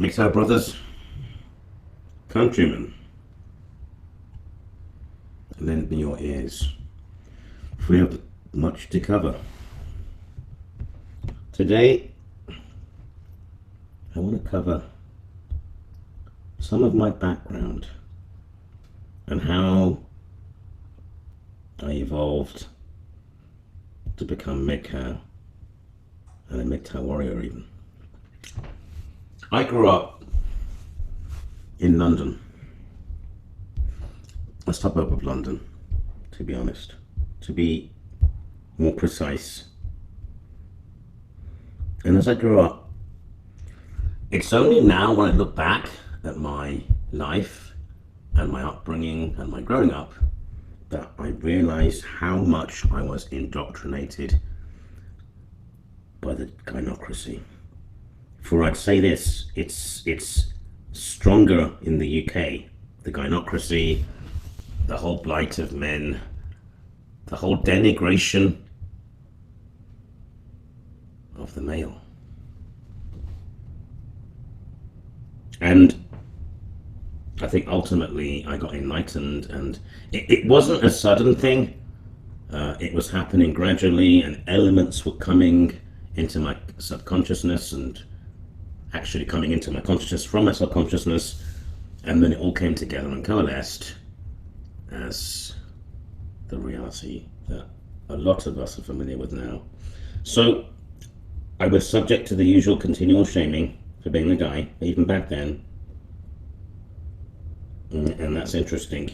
Mixer brothers, countrymen, lend me your ears. We have much to cover. Today, I want to cover some of my background and how I evolved to become MGTOW and a MGTOW warrior even. I grew up in London, a suburb of London, to be honest, to be more precise. And as I grew up, it's only now when I look back at my life and my upbringing and my growing up that I realize how much I was indoctrinated by the gynocracy. For I'd say this, it's stronger in the UK, the gynocracy, the whole blight of men, the whole denigration of the male. And I think ultimately I got enlightened, and it wasn't a sudden thing. It was happening gradually, and elements were coming into my subconsciousness and actually coming into my consciousness from my subconsciousness, and then it all came together and coalesced as the reality that a lot of us are familiar with now. So I was subject to the usual continual shaming for being a guy, even back then, and that's interesting.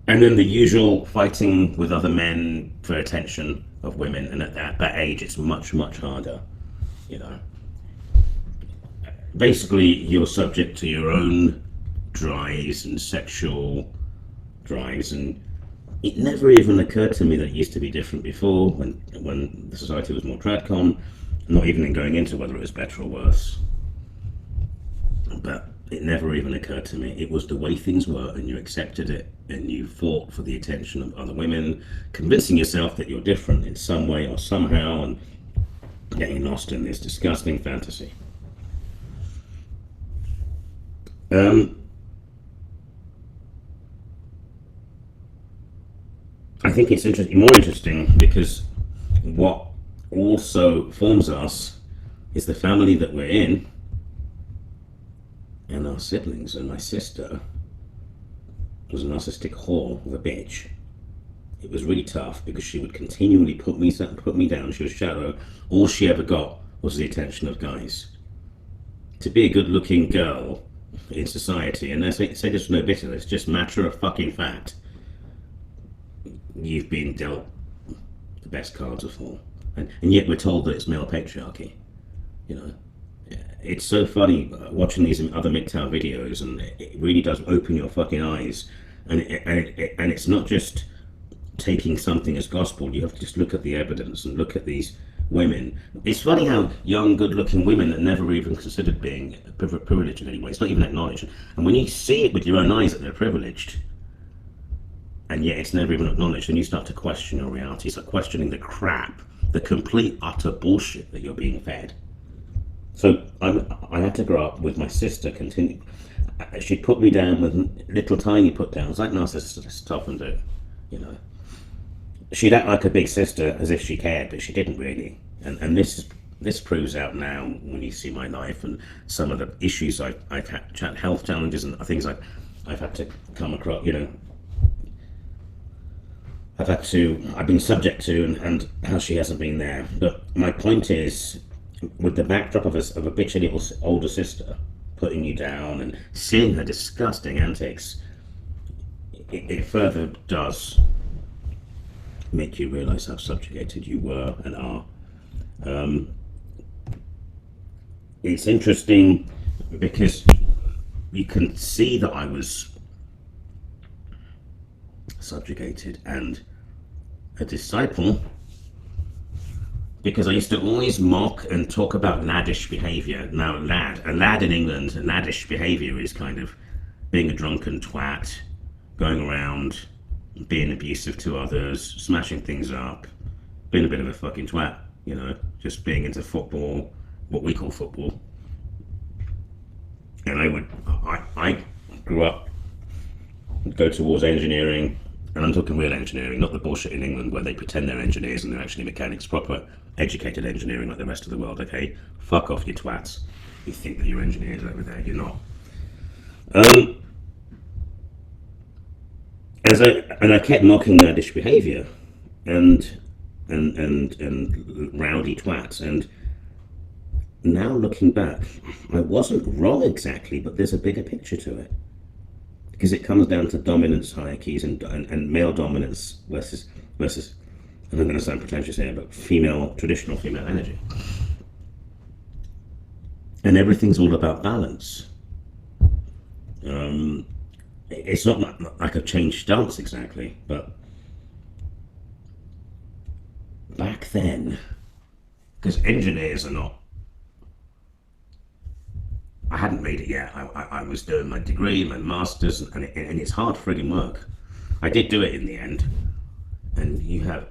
And then the usual fighting with other men for attention of women, and at that age it's much harder, you know. Basically you're subject to your own drives and sexual drives, and it never even occurred to me that it used to be different before, when the society was more tradcon, not even in going into whether it was better or worse. But it never even occurred to me. It was the way things were, and you accepted it, and you fought for the attention of other women, convincing yourself that you're different in some way or somehow, and getting lost in this disgusting fantasy. I think it's more interesting because what also forms us is the family that we're in, and our siblings. And my sister was a narcissistic whore of a bitch. It was really tough because she would continually put me down. She was shallow. All she ever got was the attention of guys. To be a good-looking girl in society, and I say this with no bitterness, just matter of fucking fact, you've been dealt the best cards of all. And yet we're told that it's male patriarchy, you know. It's so funny watching these other MGTOW videos, and it really does open your fucking eyes. And it's not just taking something as gospel. You have to just look at the evidence and look at these women. It's funny how young, good-looking women that never even considered being privileged in any way, it's not even acknowledged. And when you see it with your own eyes that they're privileged, and yet it's never even acknowledged, and you start to question your reality. You start questioning the crap, the complete utter bullshit that you're being fed. So I had to grow up with my sister she'd put me down with little tiny put downs, like narcissists often do, you know. She'd act like a big sister as if she cared, but she didn't really. And this proves out now when you see my life and some of the issues I've had, health challenges and things I've had to come across, you know. I've been subject to, and how she hasn't been there. But my point is, with the backdrop of a bitchy little older sister putting you down and seeing her disgusting antics, it further does make you realize how subjugated you were and are. It's interesting because you can see that I was subjugated and a disciple, because I used to always mock and talk about laddish behaviour. Now, a lad in England, laddish behaviour is kind of being a drunken twat, going around being abusive to others, smashing things up, being a bit of a fucking twat. you know, just being into football, what we call football. And I grew up, go towards engineering, and I'm talking real engineering, not the bullshit in England where they pretend they're engineers and they're actually mechanics, proper educated engineering like the rest of the world, okay? Fuck off, you twats. You think that you're engineers over there, you're not. Um, and I kept mocking nerdish behaviour and and rowdy twats, and now looking back, I wasn't wrong exactly, but there's a bigger picture to it. Because it comes down to dominance hierarchies and male dominance versus, and I'm going to sound pretentious here, but traditional female energy. And everything's all about balance. It's not like a changed stance exactly, but back then, because engineers are not, I hadn't made it yet. I was doing my degree, my master's, and it's hard frigging work. I did do it in the end, and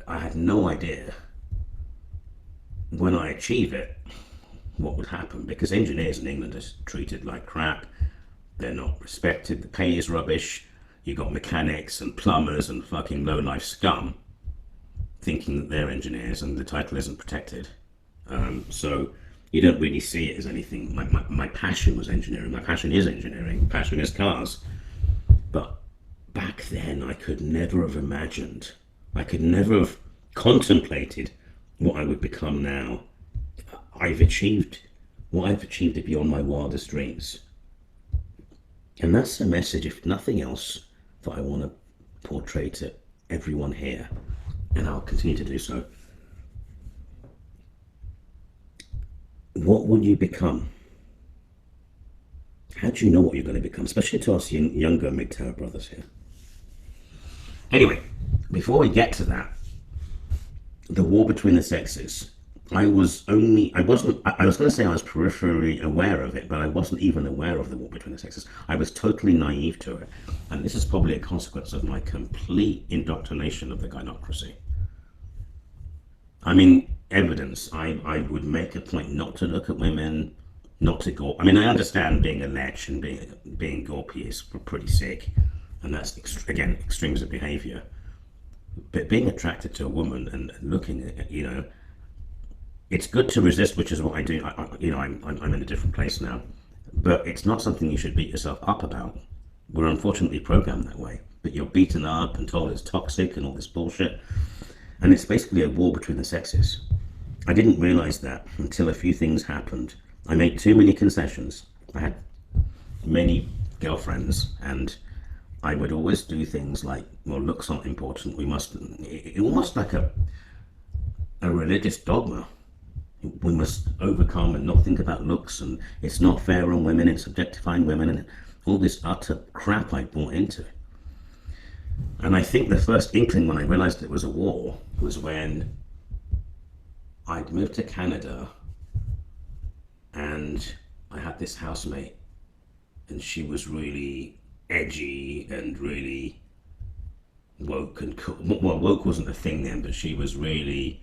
I had no idea when I achieve it what would happen, because engineers in England are treated like crap. They're not respected. The pay is rubbish. You got mechanics and plumbers and fucking low-life scum thinking that they're engineers, and the title isn't protected. So you don't really see it as anything. My passion was engineering. My passion is engineering. Passion is cars. But back then, I could never have imagined. I could never have contemplated what I would become now. What I've achieved it beyond my wildest dreams. And that's a message, if nothing else, that I want to portray to everyone here. And I'll continue to do so. What will you become? How do you know what you're going to become? Especially to us younger MGTOW brothers here. Anyway, before we get to that, the war between the sexes. I was going to say I was peripherally aware of it, but I wasn't even aware of the war between the sexes. I was totally naive to it. And this is probably a consequence of my complete indoctrination of the gynocracy. I mean, evidence. I would make a point not to look at women, not to go. I mean, I understand being a lech and being gawpy is pretty sick, and that's again extremes of behaviour. But being attracted to a woman and looking at, it's good to resist, which is what I do. I'm in a different place now, but it's not something you should beat yourself up about. We're unfortunately programmed that way. But you're beaten up and told it's toxic and all this bullshit. And it's basically a war between the sexes. I didn't realize that until a few things happened. I made too many concessions. I had many girlfriends, and I would always do things like, well, looks aren't important. It almost like a religious dogma. We must overcome and not think about looks, and it's not fair on women, it's objectifying women, and all this utter crap I bought into. And I think the first inkling when I realized it was a war was when I'd moved to Canada and I had this housemate, and she was really edgy and really woke and cool. Well, woke wasn't a thing then, but she was really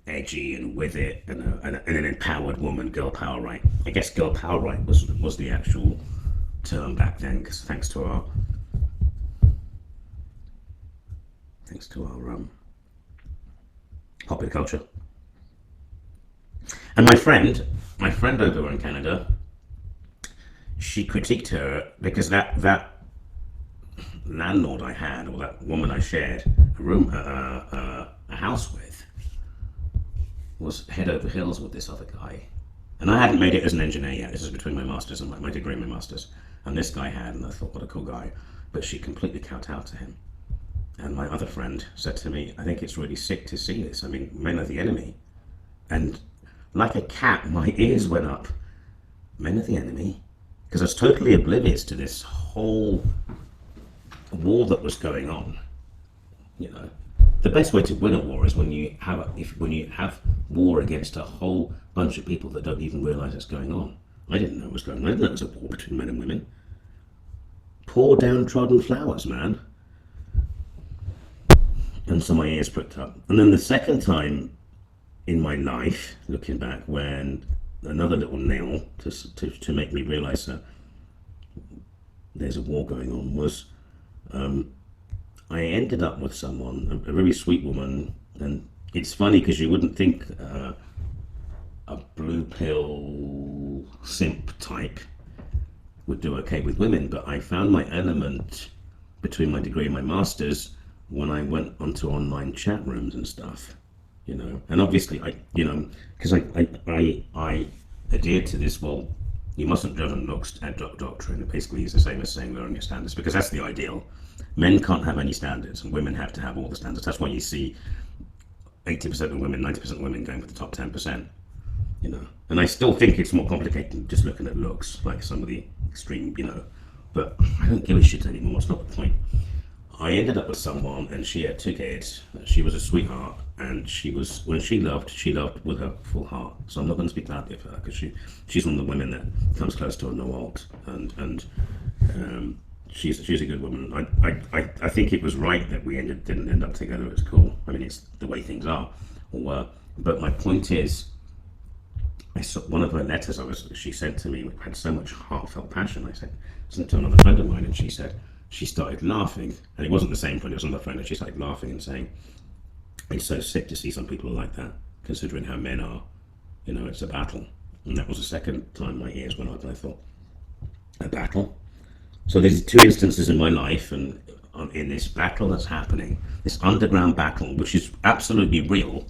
edgy and with it, and an empowered woman, girl power right. I guess girl power right was the actual term back then, because thanks to our popular culture. And my friend over in Canada, she critiqued her because that landlord I had, or that woman I shared a house with, was head over heels with this other guy. And I hadn't made it as an engineer yet. This is between my masters and my degree and my masters. And this guy had, and I thought, what a cool guy. But she completely kowtowed to him. And my other friend said to me, I think it's really sick to see this. I mean, men are the enemy. And like a cat, my ears went up. Men are the enemy? Because I was totally oblivious to this whole war that was going on. The best way to win a war is when you have war against a whole bunch of people that don't even realize it's going on. I didn't know it was going on. I didn't know it was a war between men and women. Poor downtrodden flowers, man. and so my ears pricked up. And then the second time in my life, looking back, when another little nail to make me realize that there's a war going on was I ended up with someone, a very sweet woman, and it's funny because you wouldn't think a blue pill simp type would do okay with women, but I found my element between my degree and my master's when I went onto online chat rooms and stuff, and obviously because I adhered to this, well, you mustn't judge on looks at doctrine. It basically is the same as saying lowering your standards, because that's the ideal. Men can't have any standards, and women have to have all the standards. That's why you see 80% of women, 90% of women going for the top 10%. And I still think it's more complicated than just looking at looks, like some of the extreme, but I don't give a shit anymore. It's not the point. I ended up with someone, and she had 2 kids. She was a sweetheart, and when she loved with her full heart. So I'm not going to speak loudly of her, because she's one of the women that comes close to a no-alt, and she's a good woman. I think it was right that we didn't end up together. It's cool. I mean, it's the way things are, or were. But my point is, I saw one of her letters she sent to me had so much heartfelt passion. I sent to another friend of mine, and she said she started laughing, and it wasn't the same friend, it was another friend, and she started laughing and saying, "It's so sick to see some people like that, considering how men are. It's a battle." And that was the second time my ears went up, and I thought, a battle? So there's 2 instances in my life, and in this battle that's happening, this underground battle, which is absolutely real,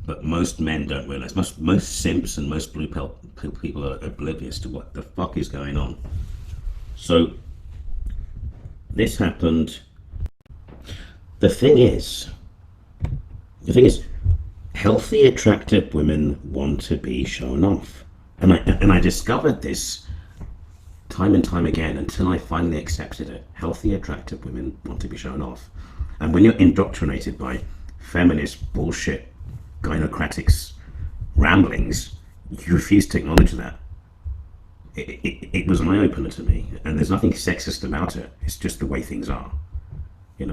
but most men don't realize. Most simps and most blue pill people are oblivious to what the fuck is going on. So this happened. The thing is, healthy, attractive women want to be shown off, and I discovered this time and time again until I finally accepted it. Healthy, attractive women want to be shown off, and when you're indoctrinated by feminist bullshit, gynocratics ramblings, you refuse to acknowledge that. It was an eye-opener to me, and there's nothing sexist about it. It's just the way things are. It's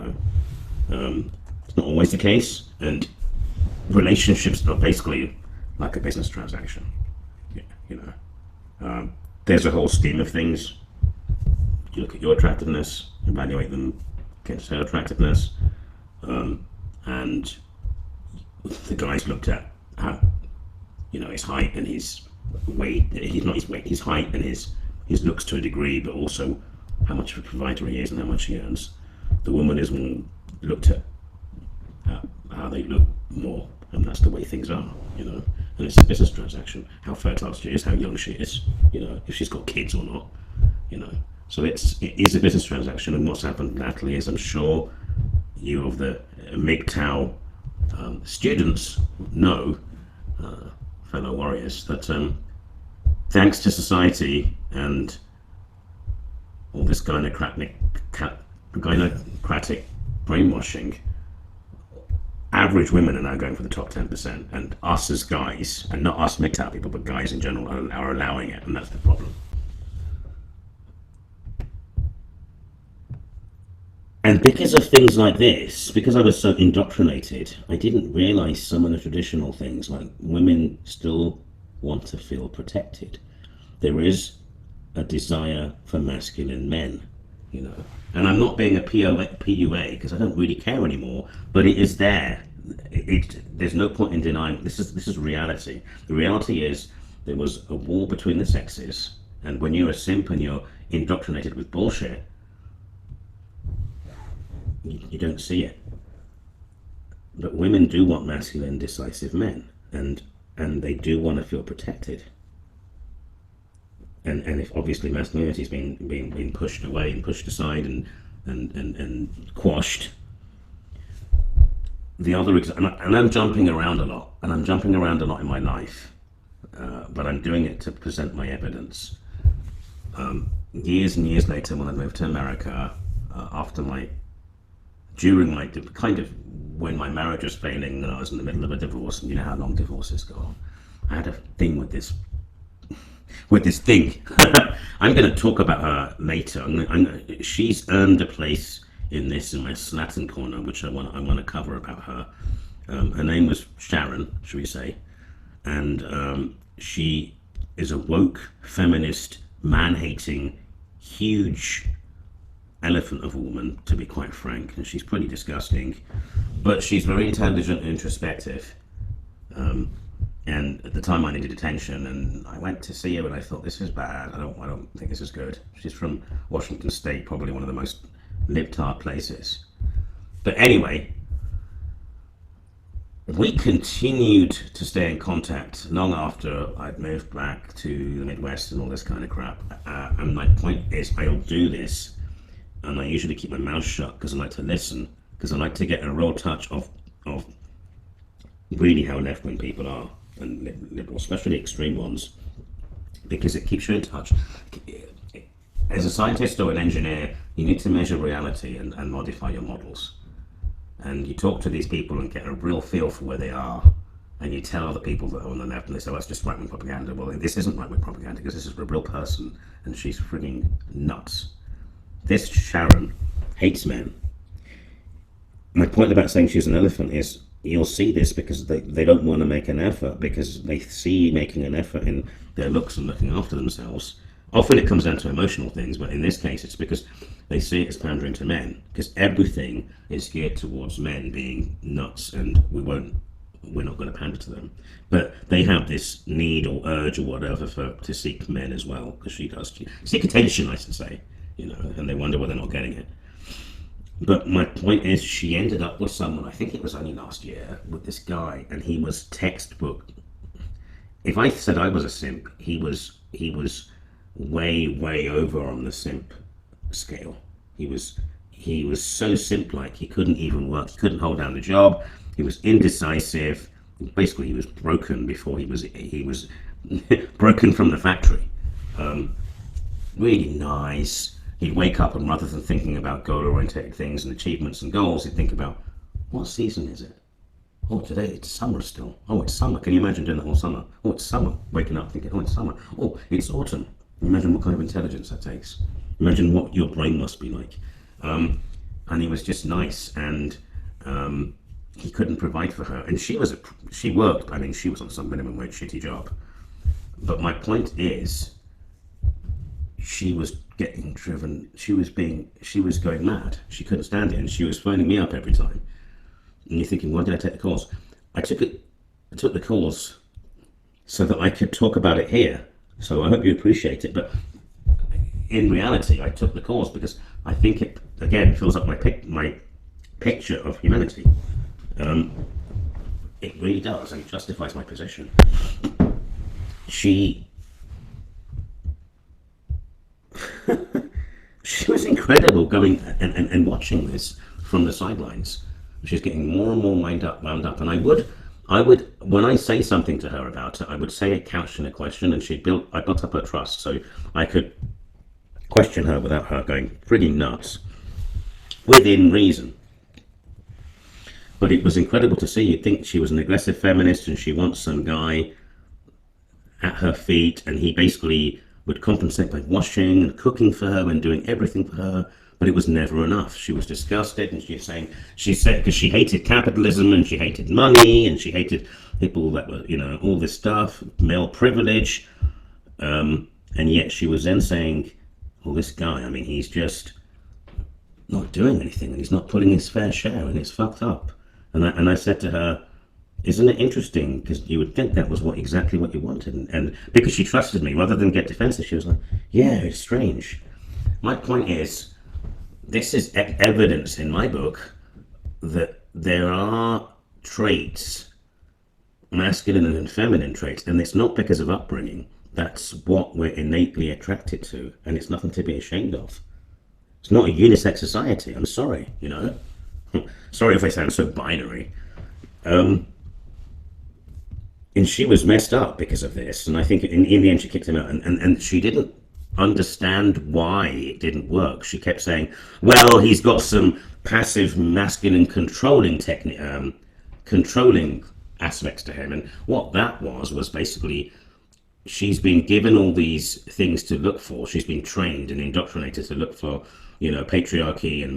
not always the case, and relationships are basically like a business transaction. There's a whole scheme of things. You look at your attractiveness, evaluate them against her attractiveness, and the guys looked at how, his height and his weight, his height and his looks to a degree, but also how much of a provider he is and how much he earns. The woman is more looked at how they look more, and that's the way things are, and it's a business transaction. How fertile she is, how young she is, if she's got kids or not, so it is a business transaction. And what's happened lately is, I'm sure you of the MGTOW students know, fellow warriors, that thanks to society and all this gynocratic brainwashing, average women are now going for the top 10%, and us as guys, and not us MGTOW people, but guys in general, are allowing it, and that's the problem. And because of things like this, because I was so indoctrinated, I didn't realize some of the traditional things, like women still want to feel protected. There is a desire for masculine men, And I'm not being a PUA because I don't really care anymore, but it is there. There's no point in denying. This is reality. The reality is there was a war between the sexes, and when you're a simp and you're indoctrinated with bullshit, you don't see it. But women do want masculine, decisive men, and they do want to feel protected. And if obviously masculinity is being pushed away and pushed aside and quashed. The other and I'm jumping around a lot, and I'm jumping around a lot in my life, but I'm doing it to present my evidence. Years and years later, when I moved to America, during my kind of when my marriage was failing and I was in the middle of a divorce, and you know how long divorces go on, I had a thing with this thing. I'm going to talk about her later. She's earned a place in this, in my Slatin corner, which I want to cover about her. Her name was Sharon, should we say, and she is a woke, feminist, man-hating, huge elephant of a woman, to be quite frank, and she's pretty disgusting, but she's very intelligent and introspective. And at the time I needed attention, and I went to see her, and I thought, this is bad. I don't think this is good. She's from Washington State, probably one of the most libtard places. But anyway, we continued to stay in contact long after I'd moved back to the Midwest and all this kind of crap. And my point is, I'll do this, and I usually keep my mouth shut because I like to listen, because I like to get a real touch of really how left-wing people are, and liberal, especially extreme ones, because it keeps you in touch. As a scientist or an engineer, you need to measure reality and modify your models. And you talk to these people and get a real feel for where they are, and you tell other people that are on the left, and they say, well, that's just right-wing propaganda. Well, this isn't right-wing propaganda, because this is a real person, and she's frigging nuts. This Sharon hates men. My point about saying she's an elephant is, you'll see this because they don't want to make an effort, because they see making an effort in their looks and looking after themselves. Often it comes down to emotional things, but in this case it's because they see it as pandering to men, because everything is geared towards men being nuts, and we're not going to pander to them. But they have this need or urge or whatever to seek men as well, because she does seek attention, I should say, and they wonder why they're not getting it. But my point is, she ended up with someone, I think it was only last year, with this guy, and he was textbook. If I said I was a simp, he was way over on the simp scale. He was so simp-like, he couldn't even work, he couldn't hold down the job, he was indecisive. Basically, he was broken before he was broken from the factory. Really nice. He'd wake up, and rather than thinking about goal-oriented things and achievements and goals, he'd think about, what season is it? Oh, today it's summer still. Oh, it's summer. Can you imagine doing that all summer? Oh, it's summer. Waking up thinking, oh, it's summer. Oh, it's autumn. Imagine what kind of intelligence that takes. Imagine what your brain must be like. And he was just nice, and he couldn't provide for her. And she worked. I mean, she was on some minimum wage shitty job. But my point is, she was getting driven. She was going mad. She couldn't stand it, and she was phoning me up every time. And you're thinking, why did I take the course? I took the course so that I could talk about it here. So I hope you appreciate it. But in reality, I took the course because I think it, again, fills up my picture of humanity. It really does, and it justifies my position. She was incredible going and watching this from the sidelines. She's getting more and more wound up, and I would, when I say something to her about it, I would say it couched in a question, and I built up her trust, so I could question her without her going pretty nuts, within reason. But it was incredible to see. You'd think she was an aggressive feminist, and she wants some guy at her feet, and he basically would compensate by washing and cooking for her and doing everything for her, but it was never enough. She was disgusted, and she said because she hated capitalism, and she hated money, and she hated people that were, all this stuff, male privilege, and yet she was then saying, well, this guy, I mean, he's just not doing anything, and he's not putting his fair share, and it's fucked up. And I said to her, isn't it interesting? Because you would think that was exactly what you wanted. And because she trusted me, rather than get defensive, she was like, yeah, it's strange. My point is, this is evidence in my book that there are traits, masculine and feminine traits, and it's not because of upbringing. That's what we're innately attracted to, and it's nothing to be ashamed of. It's not a unisex society. I'm sorry, Sorry if I sound so binary. And she was messed up because of this, and I think in the end she kicked him out, and she didn't understand why it didn't work. She kept saying, well, he's got some passive masculine controlling aspects to him, and what that was basically, she's been given all these things to look for. She's been trained and indoctrinated to look for, patriarchy and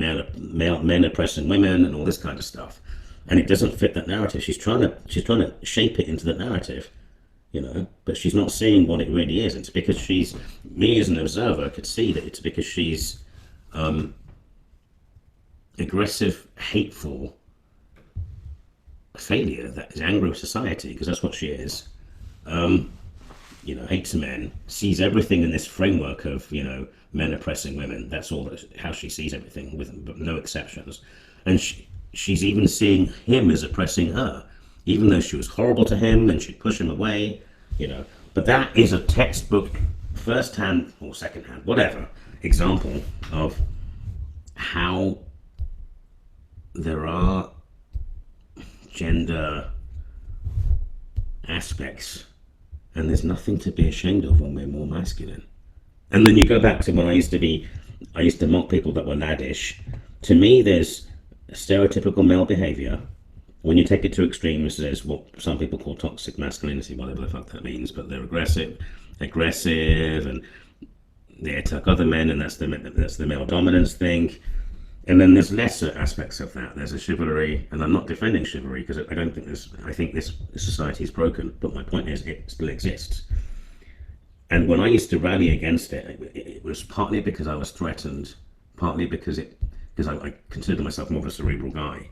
men oppressing women and all this kind of stuff, and it doesn't fit that narrative. She's trying to shape it into the narrative, but she's not seeing what it really is. It's because me as an observer could see that it's because she's aggressive, hateful failure that is angry with society, because that's what she is. Hates men, sees everything in this framework of, men oppressing women. That's how she sees everything, with no exceptions. And she's even seeing him as oppressing her, even though she was horrible to him and she'd push him away, But that is a textbook, first-hand or second-hand, whatever, example of how there are gender aspects, and there's nothing to be ashamed of when we're more masculine. And then you go back to when I used to mock people that were laddish. To me, there's stereotypical male behavior. When you take it to extremes, there's what some people call toxic masculinity, whatever the fuck that means, but they're aggressive, and they attack other men, and that's the male dominance thing. And then there's lesser aspects of that. There's a chivalry, and I'm not defending chivalry because I think this society is broken. But my point is, it still exists. And when I used to rally against it, it was partly because I was threatened, partly because I consider myself more of a cerebral guy.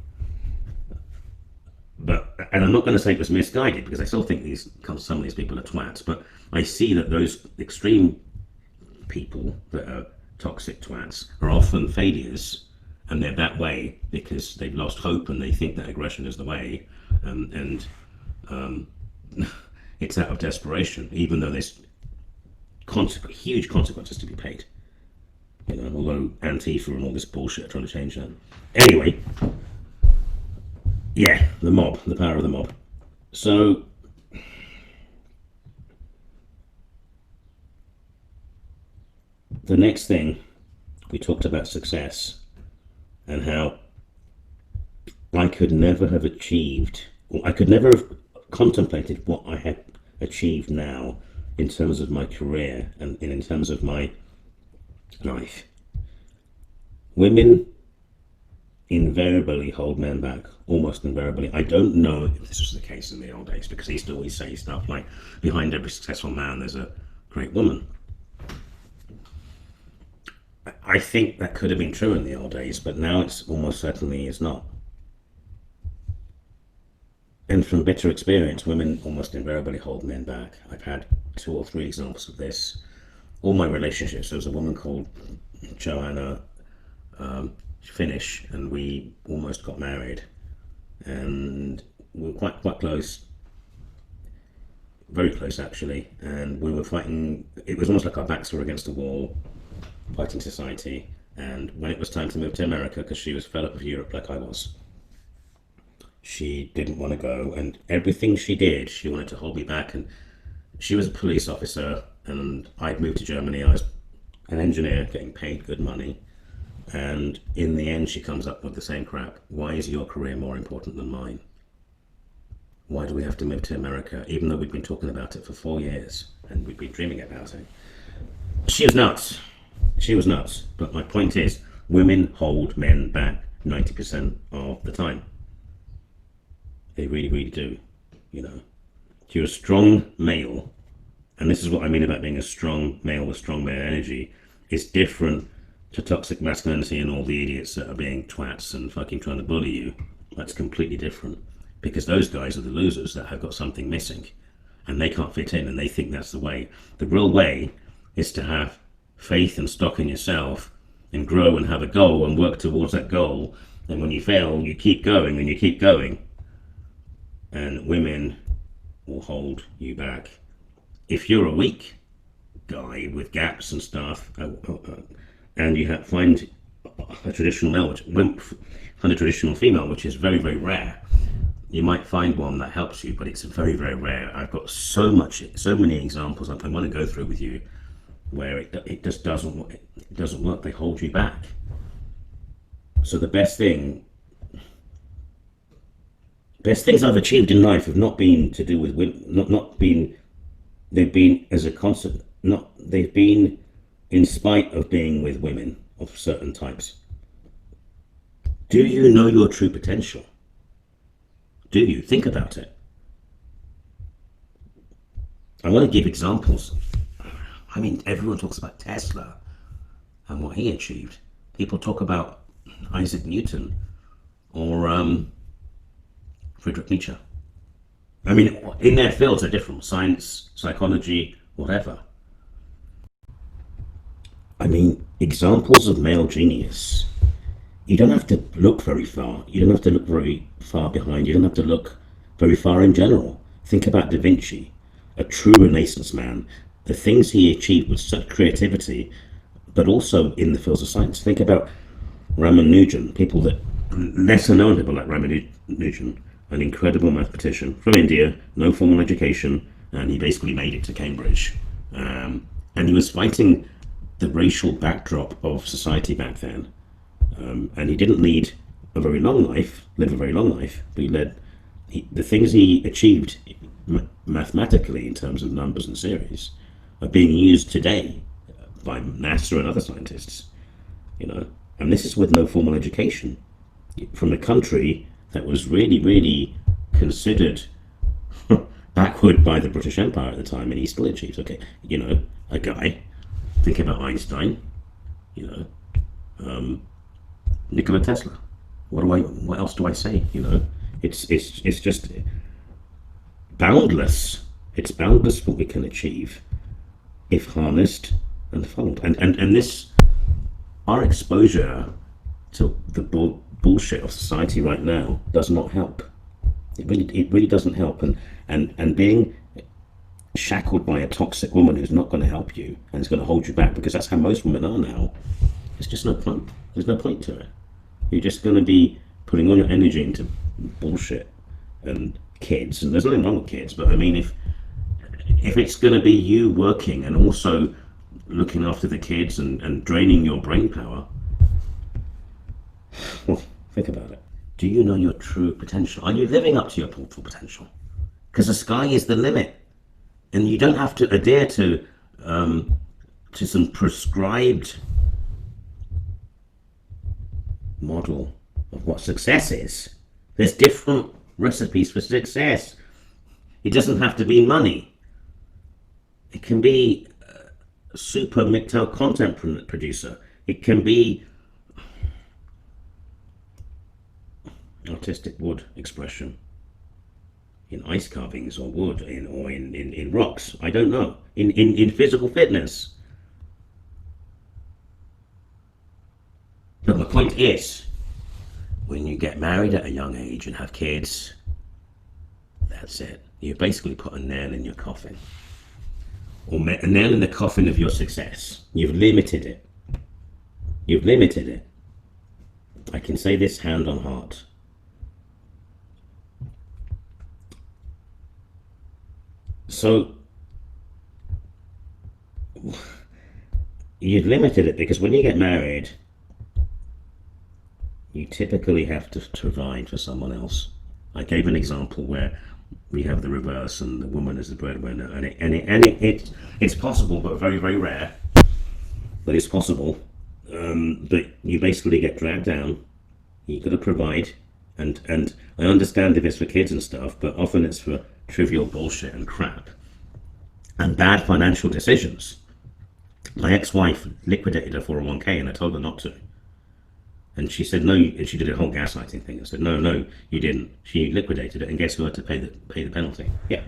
And I'm not going to say it was misguided, because I still think some of these people are twats. But I see that those extreme people that are toxic twats are often failures. And they're that way because they've lost hope and they think that aggression is the way, and it's out of desperation, even though there's huge consequences to be paid. Although Antifa and all this bullshit are trying to change that. Anyway, yeah, the power of the mob. So the next thing, we talked about success. And how I could never have achieved, or I could never have contemplated what I had achieved now in terms of my career and in terms of my life. Women invariably hold men back, almost invariably. I don't know if this was the case in the old days, because he used to always say stuff like, behind every successful man there's a great woman. I think that could have been true in the old days, but now it's almost certainly is not. And from bitter experience, women almost invariably hold men back. I've had 2 or 3 examples of this. All my relationships, there was a woman called Joanna, Finnish, and we almost got married. And we were quite close, very close actually, and we were fighting. It was almost like our backs were against the wall, fighting society. And when it was time to move to America, because she was fed up of Europe like I was, she didn't want to go, and everything she did, she wanted to hold me back. And she was a police officer, and I'd moved to Germany. I was an engineer getting paid good money, and in the end she comes up with the same crap. Why is your career more important than mine? Why do we have to move to America, even though we've been talking about it for 4 years and we've been dreaming about it? She was nuts. She was nuts. But my point is, women hold men back 90% of the time. They really, really do. You know, if you're a strong male, and this is what I mean about being a strong male with strong male energy, it's different to toxic masculinity and all the idiots that are being twats and fucking trying to bully you. That's completely different, because those guys are the losers that have got something missing and they can't fit in, and they think that's the way. The real way is to have faith and stock in yourself and grow and have a goal and work towards that goal. And when you fail, you keep going and you keep going. And women will hold you back. If you're a weak guy with gaps and stuff, and you find a traditional male, find a traditional female, which is very, very rare. You might find one that helps you, but it's very, very rare. I've got so many examples I want to go through with you where it just doesn't work. They hold you back. So the best things I've achieved in life have not been to do with women, they've been as a concept, they've been in spite of being with women. of certain types. Do you know your true potential? Do you? Think about it. I want to give examples. I mean, everyone talks about Tesla and what he achieved. People talk about Isaac Newton or Friedrich Nietzsche. I mean, in their fields are different, science, psychology, whatever. I mean, examples of male genius. You don't have to look very far. You don't have to look very far behind. You don't have to look very far in general. Think about Da Vinci, a true Renaissance man. The things he achieved with such creativity, but also in the fields of science. Think about Ramanujan, people that lesser known people like Ramanujan, an incredible mathematician from India, no formal education, and he basically made it to Cambridge. And he was fighting the racial backdrop of society back then. And he didn't live a very long life, but the things he achieved mathematically in terms of numbers and series are being used today by NASA and other scientists, you know. And this is with no formal education from a country that was really, really considered backward by the British Empire at the time, and he still achieved. Okay, you know, a guy. Think about Einstein, you know, Nikola Tesla. What else do I say? You know, it's just boundless. It's boundless what we can achieve if harnessed and followed. And this, our exposure to the bullshit of society right now does not help. It really doesn't help. And being shackled by a toxic woman who's not going to help you and is going to hold you back, because that's how most women are now. There's just no point. There's no point to it. You're just going to be putting all your energy into bullshit and kids, and there's nothing wrong with kids, but I mean, if it's going to be you working and also looking after the kids and draining your brain power, well, think about it. Do you know your true potential? Are you living up to your full potential? Because the sky is the limit, and you don't have to adhere to some prescribed model of what success is. There's different recipes for success. It doesn't have to be money. It can be a super MGTOW content producer. It can be artistic wood expression in ice carvings or wood in rocks. I don't know. In physical fitness. But the point is, when you get married at a young age and have kids, that's it. You basically put a nail in your coffin. Or a nail in the coffin of your success. You've limited it. You've limited it. I can say this hand on heart. So, you've limited it because when you get married, you typically have to provide for someone else. I gave an example where we have the reverse and the woman is the breadwinner, and it's possible, but very, very rare. But it's possible. But you basically get dragged down. You've got to provide, and I understand if it's for kids and stuff, but often it's for trivial bullshit and crap and bad financial decisions. My ex-wife liquidated her 401k, and I told her not to. And she said no, and she did a whole gaslighting thing. I said no, you didn't. She liquidated it, and guess who had to pay the penalty? Yeah.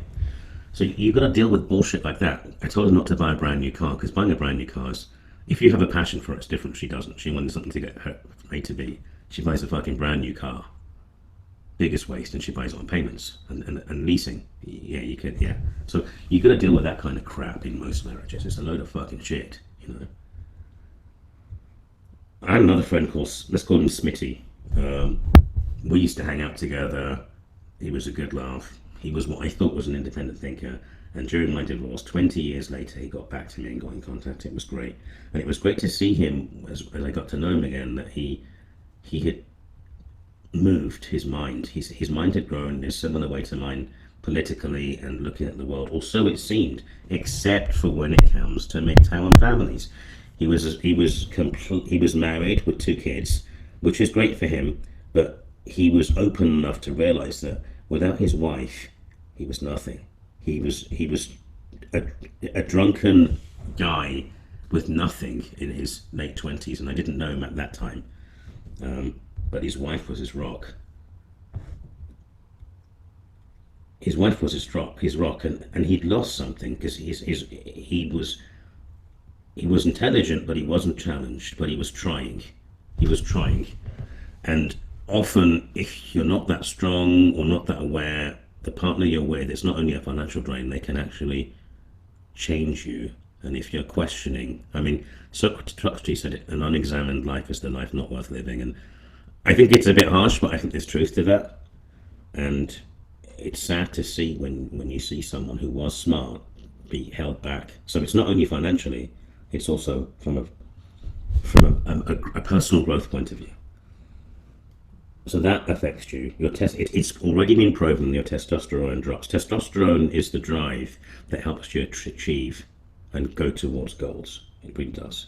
So you've got to deal with bullshit like that. I told her not to buy a brand new car, because buying a brand new car is, if you have a passion for it, it's different. She doesn't. She wanted something to get her from A to B. She buys a fucking brand new car. Biggest waste, and she buys it on payments and leasing. Yeah, you could. Yeah. So you got to deal with that kind of crap in most marriages. It's a load of fucking shit, you know. I had another friend called, let's call him Smitty. We used to hang out together. He was a good laugh. He was what I thought was an independent thinker. And during my divorce, 20 years later, he got back to me and got in contact. It was great. And it was great to see him as I got to know him again, that he had moved his mind. His mind had grown in a similar way to mine politically and looking at the world, or so it seemed, except for when it comes to MGTOW and families. He was married with two kids, which is great for him, but he was open enough to realize that without his wife, he was nothing. He was a, a drunken guy with nothing in his late 20s, and I didn't know him at that time. But his wife was his rock. His wife was his rock, and he'd lost something because he was intelligent, but he wasn't challenged. But he was trying. He was trying, and often, if you're not that strong or not that aware, the partner you're with is not only a financial drain; they can actually change you. And if you're questioning, I mean, Socrates said it, an unexamined life is the life not worth living. And I think it's a bit harsh, but I think there's truth to that. And it's sad to see when you see someone who was smart be held back. So it's not only financially, it's also from a personal growth point of view. So that affects you. It's already been proven your testosterone drops. Testosterone is the drive that helps you achieve and go towards goals. It really does.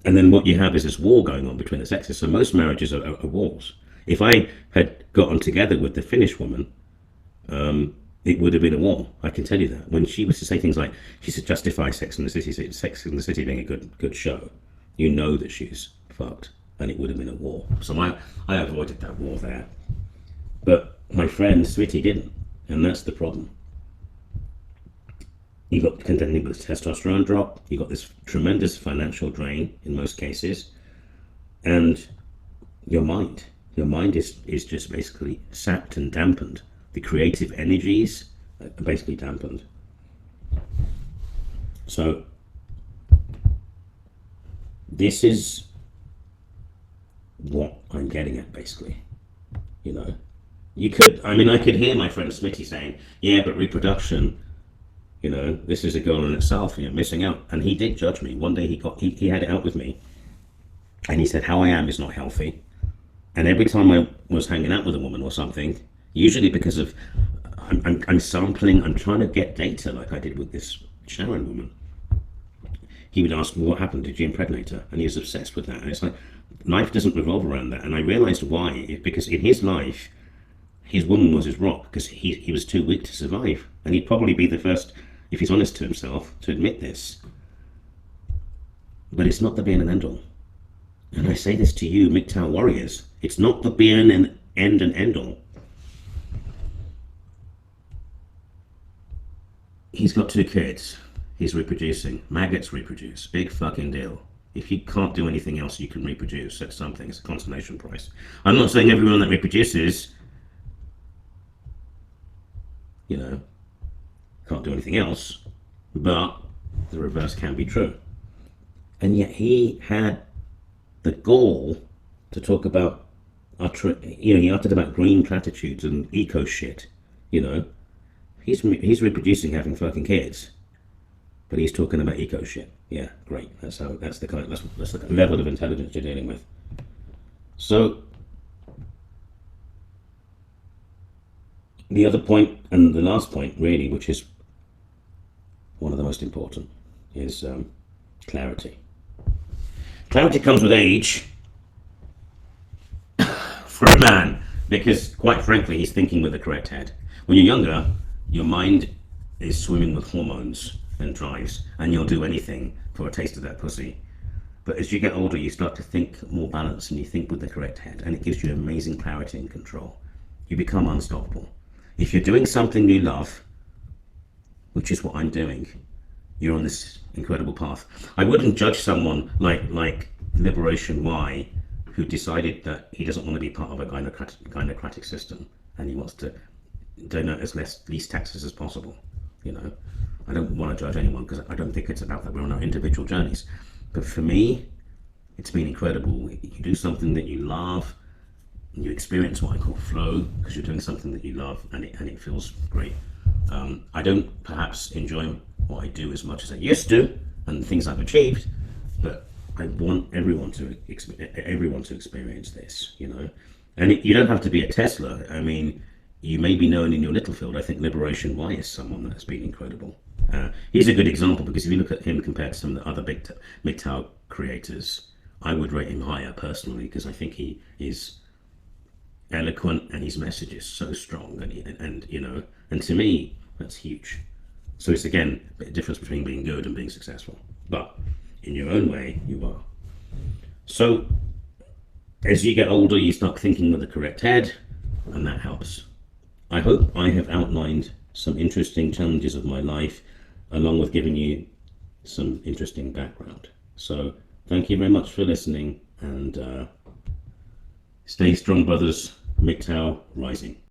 And then what you have is this war going on between the sexes. So most marriages are wars. If I had gotten together with the Finnish woman, it would have been a war. I can tell you that. When she was to say things like, she said, justify Sex in the City, Sex in the City being a good show, you know that she's fucked, and it would have been a war. So I avoided that war there. But my friend Sweetie didn't, and that's the problem. You got contending with testosterone drop, you got this tremendous financial drain in most cases, and your mind is just basically sapped and dampened. The creative energies are basically dampened. So this is what I'm getting at, basically. You know, I could hear my friend Smitty saying, yeah, but reproduction, you know, this is a goal in itself, you're missing out. And he did judge me. One day he had it out with me, and he said, how I am is not healthy. And every time I was hanging out with a woman or something, usually because of, I'm sampling, I'm trying to get data like I did with this Sharon woman. He would ask, well, what happened? Did you impregnate her? And he was obsessed with that. And it's like, life doesn't revolve around that. And I realized why. Because in his life, his woman was his rock, because he was too weak to survive. And he'd probably be the first, if he's honest to himself, to admit this. But it's not the being and end all. And I say this to you, MGTOW warriors. It's not the being and end all. He's got two kids. He's reproducing. Maggots reproduce. Big fucking deal. If you can't do anything else, you can reproduce. That's something. It's a consolation prize. I'm not saying everyone that reproduces, you know, can't do anything else, but the reverse can be true. And yet he had the gall to talk about, he uttered about green platitudes and eco shit, you know. He's reproducing, having fucking kids, but he's talking about eco shit. Yeah, great. That's the level of intelligence you're dealing with. So the other point, and the last point really, which is one of the most important, is clarity. Clarity comes with age for a man, because quite frankly, he's thinking with the correct head. When you're younger, your mind is swimming with hormones and drives, and you'll do anything for a taste of that pussy. But as you get older, you start to think more balanced, and you think with the correct head, and it gives you amazing clarity and control. You become unstoppable. If you're doing something you love, which is what I'm doing, you're on this incredible path. I wouldn't judge someone like Liberation Y, who decided that he doesn't want to be part of a gynocratic system, and he wants to donate as least taxes as possible. You know, I don't want to judge anyone, because I don't think it's about that. We're on our individual journeys. But for me, it's been incredible. You do something that you love, and you experience what I call flow, because you're doing something that you love, and it feels great. I don't perhaps enjoy what I do as much as I used to, and the things I've achieved, but I want everyone to experience this, you know. And you don't have to be a Tesla. I mean, you may be known in your little field. I think Liberation Y is someone that's been incredible. He's a good example because if you look at him compared to some of the other big MGTOW creators, I would rate him higher personally because I think he is eloquent and his message is so strong, and you know, and to me that's huge. So it's again a difference between being good and being successful, but in your own way you are. So as you get older, you start thinking with the correct head, and that helps. I hope I have outlined some interesting challenges of my life, along with giving you some interesting background. So thank you very much for listening, and stay strong, brothers. MGTOW rising.